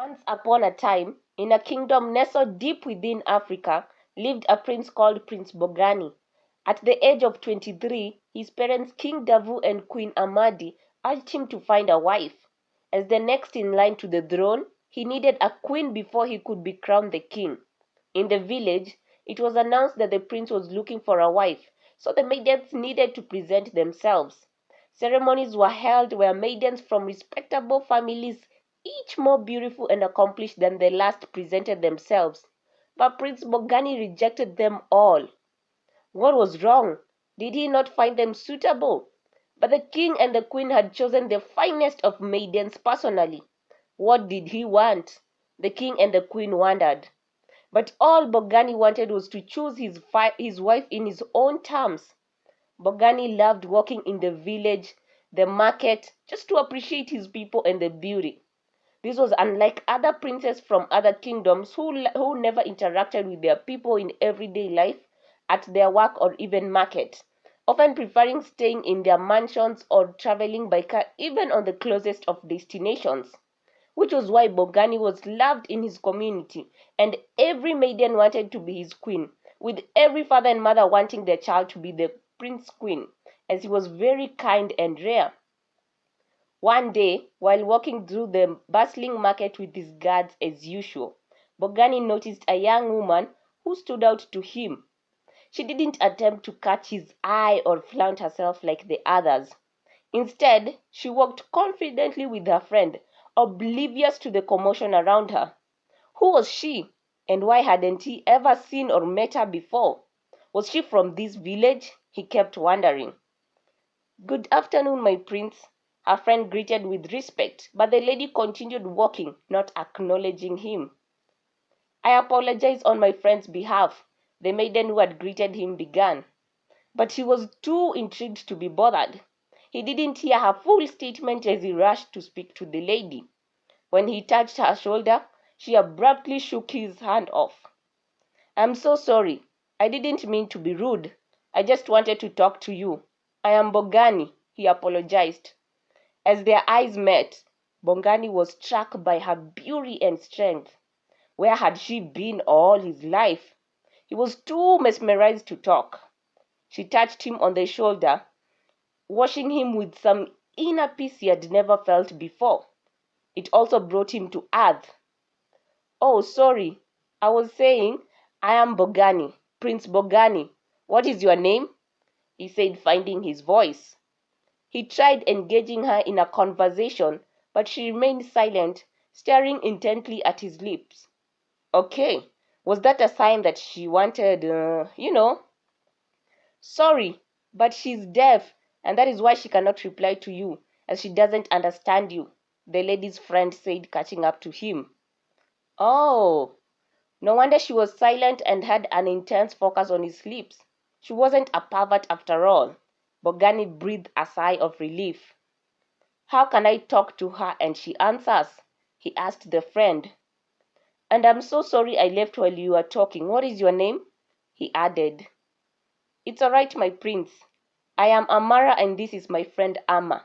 Once upon a time, in a kingdom nestled deep within Africa, lived a prince called Prince Bogani. At the age of 23, his parents King Davu and Queen Amadi urged him to find a wife. As the next in line to the throne, he needed a queen before he could be crowned the king. In the village, it was announced that the prince was looking for a wife, so the maidens needed to present themselves. Ceremonies were held where maidens from respectable families, each more beautiful and accomplished than the last, presented themselves. But Prince Bogani rejected them all. What was wrong? Did he not find them suitable? But the king and the queen had chosen the finest of maidens personally. What did he want? The king and the queen wondered. But all Bogani wanted was to choose his wife in his own terms. Bogani loved walking in the village, the market, just to appreciate his people and the beauty. This was unlike other princes from other kingdoms who never interacted with their people in everyday life, at their work or even market, often preferring staying in their mansions or traveling by car even on the closest of destinations. Which was why Bogani was loved in his community, and every maiden wanted to be his queen, with every father and mother wanting their child to be the prince queen, as he was very kind and rare. One day, while walking through the bustling market with his guards as usual, Bogani noticed a young woman who stood out to him. She didn't attempt to catch his eye or flaunt herself like the others. Instead, she walked confidently with her friend, oblivious to the commotion around her. Who was she, and why hadn't he ever seen or met her before? Was she from this village? He kept wondering. "Good afternoon, my prince," her friend greeted with respect, but the lady continued walking, not acknowledging him. "I apologize on my friend's behalf," the maiden who had greeted him began. But he was too intrigued to be bothered. He didn't hear her full statement as he rushed to speak to the lady. When he touched her shoulder, she abruptly shook his hand off. "I'm so sorry. I didn't mean to be rude. I just wanted to talk to you. I am Bogani," he apologized. As their eyes met, Bongani was struck by her beauty and strength. Where had she been all his life? He was too mesmerized to talk. She touched him on the shoulder, washing him with some inner peace he had never felt before. It also brought him to earth. "Oh, sorry. I was saying, I am Bogani, Prince Bogani. What is your name?" he said, finding his voice. He tried engaging her in a conversation, but she remained silent, staring intently at his lips. Okay, was that a sign that she wanted? "Sorry, but she's deaf, and that is why she cannot reply to you, as she doesn't understand you," the lady's friend said, catching up to him. Oh, no wonder she was silent and had an intense focus on his lips. She wasn't a pervert after all. Bogani breathed a sigh of relief. "How can I talk to her and she answers?" he asked the friend. "And I'm so sorry I left while you were talking. What is your name?" he added. "It's all right, my prince. I am Amara and this is my friend Amma.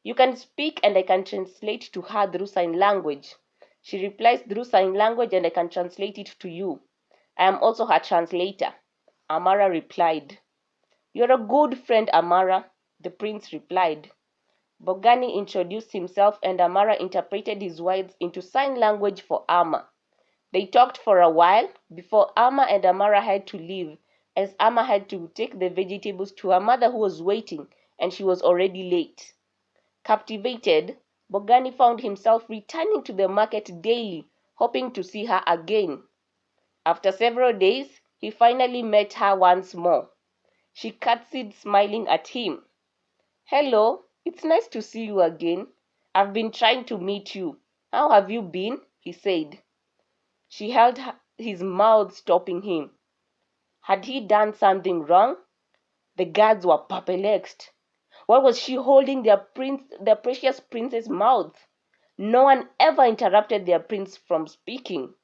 You can speak and I can translate to her through sign language. She replies through sign language and I can translate it to you. I am also her translator," Amara replied. "You're a good friend, Amara," the prince replied. Bogani introduced himself and Amara interpreted his words into sign language for Amma. They talked for a while before Amma and Amara had to leave, as Amma had to take the vegetables to her mother who was waiting, and she was already late. Captivated, Bogani found himself returning to the market daily, hoping to see her again. After several days, he finally met her once more. She curtsied, smiling at him. "Hello, it's nice to see you again. I've been trying to meet you. How have you been?" he said. She held his mouth, stopping him. Had he done something wrong? The guards were perplexed. Why was she holding their precious prince's mouth? No one ever interrupted their prince from speaking.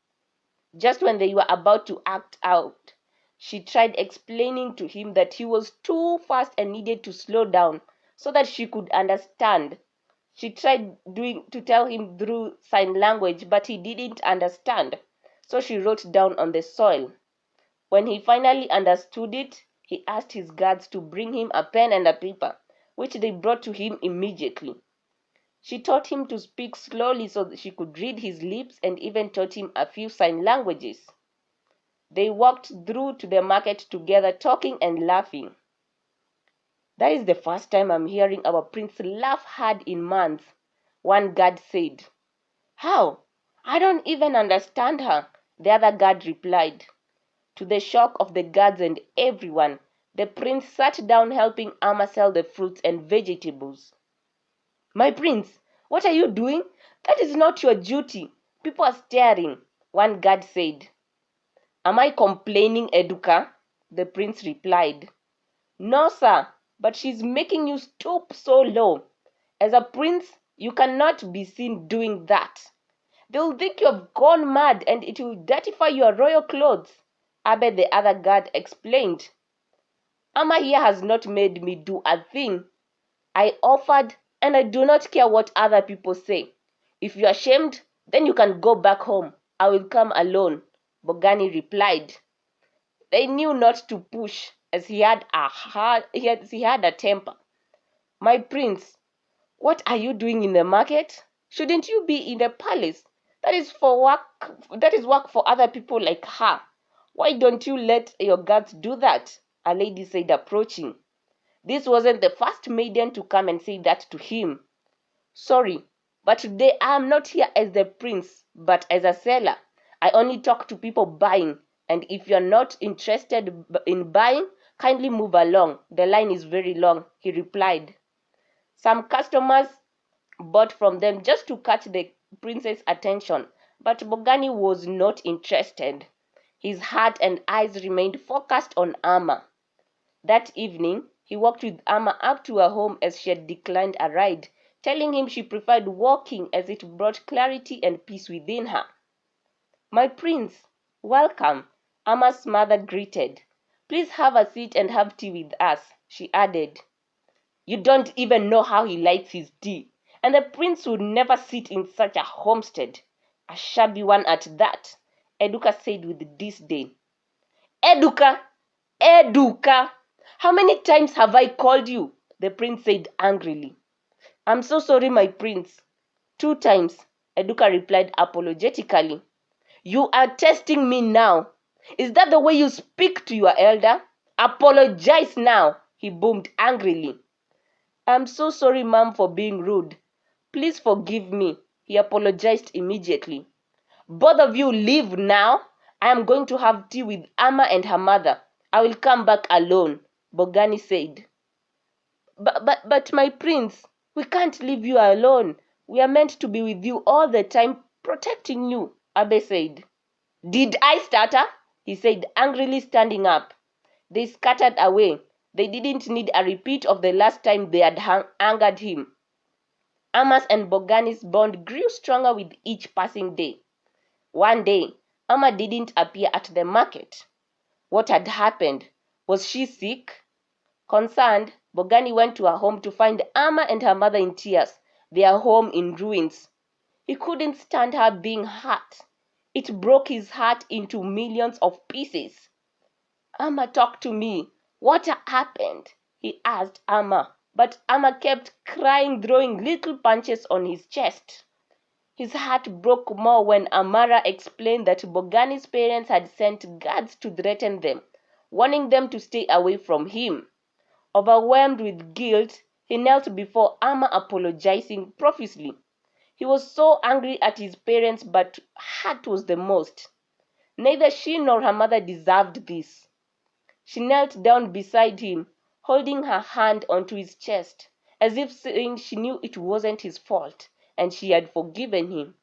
Just when they were about to act out, she tried explaining to him that he was too fast and needed to slow down so that she could understand. She tried to tell him through sign language, but he didn't understand. So she wrote down on the soil. When he finally understood it, he asked his guards to bring him a pen and a paper, which they brought to him immediately. She taught him to speak slowly so that she could read his lips, and even taught him a few sign languages. They walked through to the market together, talking and laughing. "That is the first time I'm hearing our prince laugh hard in months," one guard said. "How? I don't even understand her," the other guard replied. To the shock of the guards and everyone, the prince sat down helping Amma sell the fruits and vegetables. "My prince, what are you doing? That is not your duty. People are staring," one guard said. "Am I complaining, Eduka?" the prince replied. "No, sir, but she's making you stoop so low. As a prince, you cannot be seen doing that. They'll think you have gone mad, and it will dirtify your royal clothes," Abe, the other guard, explained. "Amma here has not made me do a thing. I offered, and I do not care what other people say. If you're ashamed, then you can go back home. I will come alone," Bogani replied. They knew not to push, as he had a temper. "My prince, what are you doing in the market? Shouldn't you be in the palace? That is work for other people like her. Why don't you let your guards do that?" a lady said, approaching. This wasn't the first maiden to come and say that to him. "Sorry, but today I am not here as the prince, but as a seller. I only talk to people buying, and if you're not interested in buying, kindly move along. The line is very long," he replied. Some customers bought from them just to catch the prince's attention, but Bogani was not interested. His heart and eyes remained focused on Amma. That evening, he walked with Amma up to her home as she had declined a ride, telling him she preferred walking as it brought clarity and peace within her. "My prince, welcome," Amma's mother greeted. "Please have a seat and have tea with us," she added. "You don't even know how he likes his tea, and the prince would never sit in such a homestead, a shabby one at that," Eduka said with disdain. "Eduka! Eduka! How many times have I called you?" the prince said angrily. "I'm so sorry, my prince." "2 times," Eduka replied apologetically. "You are testing me now. Is that the way you speak to your elder? Apologize now," he boomed angrily. "I'm so sorry, ma'am, for being rude. Please forgive me," he apologized immediately. "Both of you leave now. I am going to have tea with Amma and her mother. I will come back alone," Bogani said. But my prince, we can't leave you alone. We are meant to be with you all the time, protecting you," Abe said. "Did I stutter?" he said angrily, standing up. They scattered away. They didn't need a repeat of the last time they had angered him. Amma's and Bogani's bond grew stronger with each passing day. One day, Amma didn't appear at the market. What had happened? Was she sick? Concerned, Bogani went to her home to find Amma and her mother in tears, their home in ruins. He couldn't stand her being hurt. It broke his heart into millions of pieces. "Amma, talk to me. What happened?" he asked Amma, but Amma kept crying, throwing little punches on his chest. His heart broke more when Amara explained that Bogani's parents had sent guards to threaten them, warning them to stay away from him. Overwhelmed with guilt, he knelt before Amma, apologizing profusely. He was so angry at his parents, but hurt was the most. Neither she nor her mother deserved this. She knelt down beside him, holding her hand onto his chest, as if saying she knew it wasn't his fault, and she had forgiven him.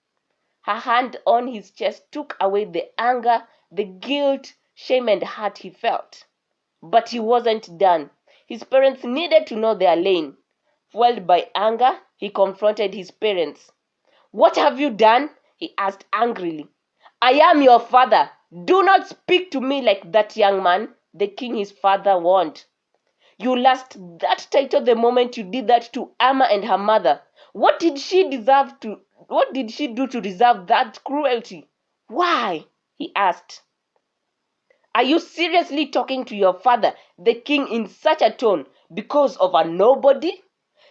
Her hand on his chest took away the anger, the guilt, shame, and hurt he felt. But he wasn't done. His parents needed to know their lane. Fueled by anger, he confronted his parents. "What have you done?" he asked angrily. "I am your father. Do not speak to me like that, young man," the king, his father, warned. "You lost that title the moment you did that to Amma and her mother. What did she do to deserve that cruelty? Why? He asked. Are you seriously talking to your father, the king, in such a tone because of a nobody?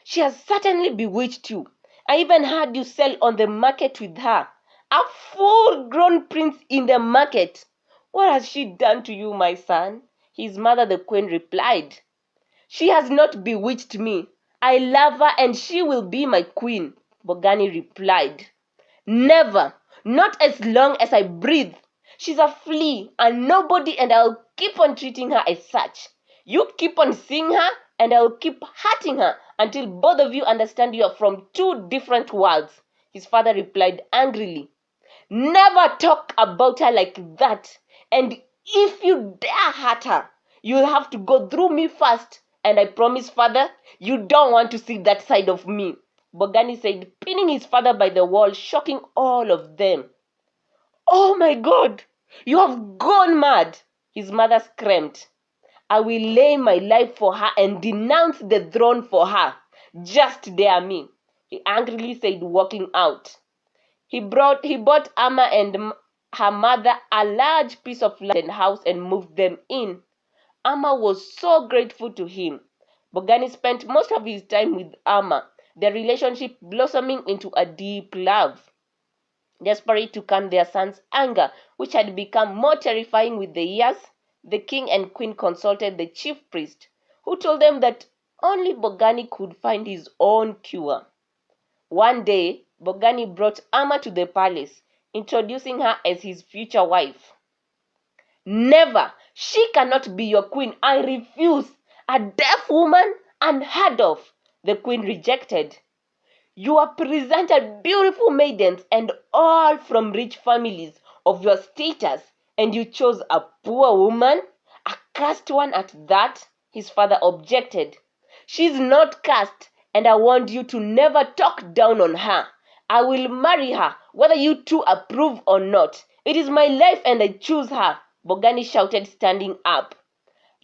She has certainly bewitched you. I even had you sell on the market with her. A full-grown prince in the market. What has she done to you, my son? His mother, the queen, replied. She has not bewitched me. I love her and she will be my queen, Bogani replied. Never, not as long as I breathe. She's a flea, a nobody, and I'll keep on treating her as such. You keep on seeing her, and I'll keep hurting her until both of you understand you are from two different worlds, his father replied angrily. Never talk about her like that, and if you dare hurt her, you'll have to go through me first, and I promise, father, you don't want to see that side of me, Bogani said, pinning his father by the wall, shocking all of them. Oh my God, you have gone mad, his mother screamed. I will lay my life for her and denounce the throne for her. Just dare me, he angrily said, walking out. He bought Amma and her mother a large piece of land and house and moved them in. Amma was so grateful to him. Bogani spent most of his time with Amma, their relationship blossoming into a deep love. Desperate to calm their son's anger, which had become more terrifying with the years, the king and queen consulted the chief priest, who told them that only Bogani could find his own cure. One day, Bogani brought Amma to the palace, introducing her as his future wife. Never! She cannot be your queen. I refuse. A deaf woman? Unheard of, the queen rejected. You are presented beautiful maidens and all from rich families of your status, and you chose a poor woman? A cursed one at that, his father objected. She's not cursed, and I want you to never talk down on her. I will marry her, whether you two approve or not. It is my life and I choose her, Bogani shouted, standing up.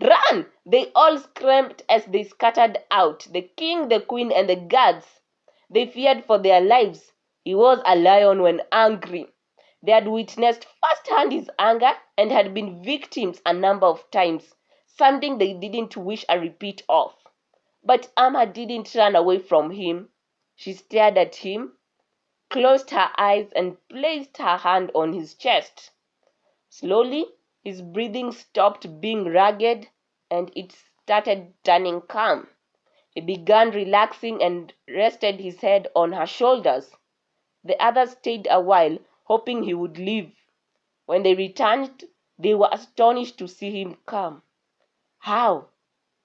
Run! They all screamed as they scattered out, the king, the queen, and the guards. They feared for their lives. He was a lion when angry. They had witnessed firsthand his anger and had been victims a number of times, something they didn't wish a repeat of. But Amma didn't run away from him. She stared at him, closed her eyes, and placed her hand on his chest. Slowly, his breathing stopped being ragged and it started turning calm. He began relaxing and rested his head on her shoulders. The others stayed a while, hoping he would leave. When they returned, they were astonished to see him calm. How?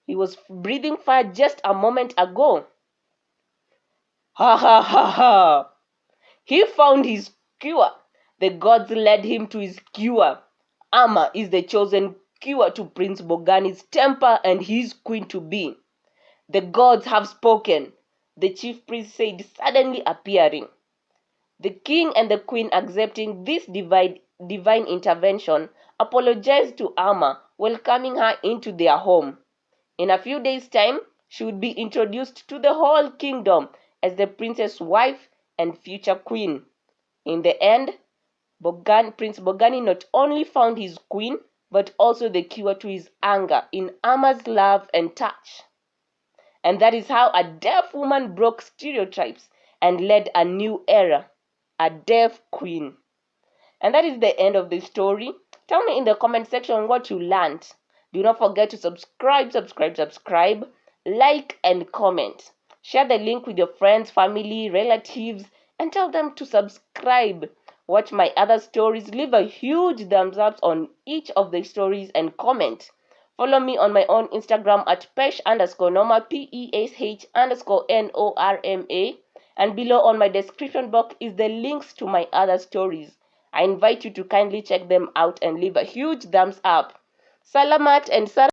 He was breathing fire just a moment ago. Ha ha ha ha! He found his cure. The gods led him to his cure. Amma is the chosen cure to Prince Bogani's temper and his queen-to-be. The gods have spoken, the chief priest said, suddenly appearing. The king and the queen, accepting this divine intervention, apologized to Amma, welcoming her into their home. In a few days' time, she would be introduced to the whole kingdom as the princess' wife and future queen. In the end, Prince Bogani not only found his queen, but also the cure to his anger in Amma's love and touch. And that is how a deaf woman broke stereotypes and led a new era, a deaf queen. And that is the end of the story. Tell me in the comment section what you learned. Do not forget to subscribe, like and comment. Share the link with your friends, family, relatives, and tell them to subscribe. Watch my other stories. Leave a huge thumbs up on each of the stories and comment. Follow me on my own Instagram at pesh_norma, PESH_NORMA. And below on my description box is the links to my other stories. I invite you to kindly check them out and leave a huge thumbs up. Salamat and